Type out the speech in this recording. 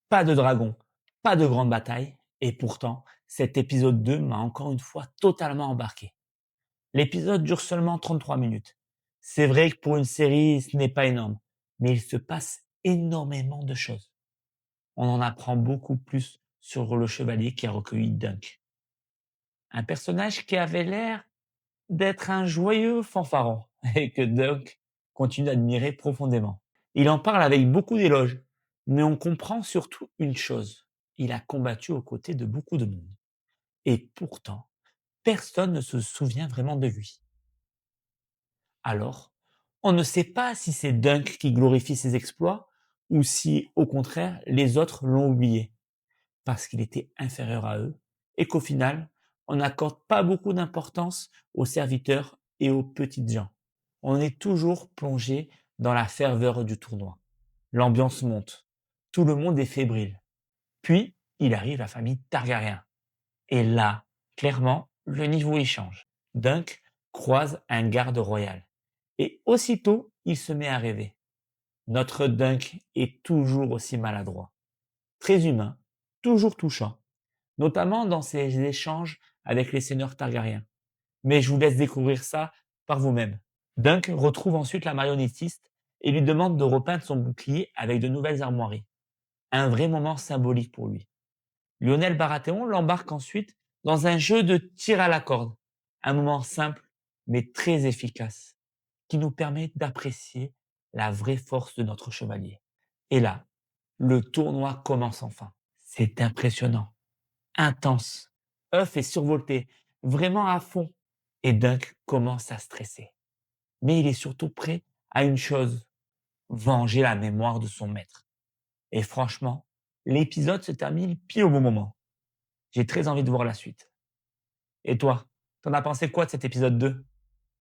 Pas de dragon, pas de grande bataille, et pourtant, cet épisode 2 m'a encore une fois totalement embarqué. L'épisode dure seulement 33 minutes. C'est vrai que pour une série, ce n'est pas énorme, mais il se passe énormément de choses. On en apprend beaucoup plus sur le chevalier qui a recueilli Dunk. Un personnage qui avait l'air d'être un joyeux fanfaron et que Dunk continue d'admirer profondément. Il en parle avec beaucoup d'éloges, mais on comprend surtout une chose. Il a combattu aux côtés de beaucoup de monde. Et pourtant, personne ne se souvient vraiment de lui. Alors, on ne sait pas si c'est Dunk qui glorifie ses exploits ou si, au contraire, les autres l'ont oublié parce qu'il était inférieur à eux et qu'au final, on n'accorde pas beaucoup d'importance aux serviteurs et aux petites gens. On est toujours plongé dans la ferveur du tournoi. L'ambiance monte. Tout le monde est fébrile. Puis, il arrive la famille Targaryen. Et là, clairement, le niveau y change. Dunk croise un garde royal. Et aussitôt, il se met à rêver. Notre Dunk est toujours aussi maladroit. Très humain, toujours touchant, notamment dans ses échanges avec les seigneurs Targaryens. Mais je vous laisse découvrir ça par vous-même. Dunk retrouve ensuite la marionnettiste et lui demande de repeindre son bouclier avec de nouvelles armoiries. Un vrai moment symbolique pour lui. Lionel Baratheon l'embarque ensuite dans un jeu de tir à la corde. Un moment simple, mais très efficace, qui nous permet d'apprécier la vraie force de notre chevalier. Et là, le tournoi commence enfin. C'est impressionnant, intense. Huff est survolté, vraiment à fond. Et Dunk commence à stresser. Mais il est surtout prêt à une chose, venger la mémoire de son maître. Et franchement, l'épisode se termine pile au bon moment. J'ai très envie de voir la suite. Et toi, t'en as pensé quoi de cet épisode 2?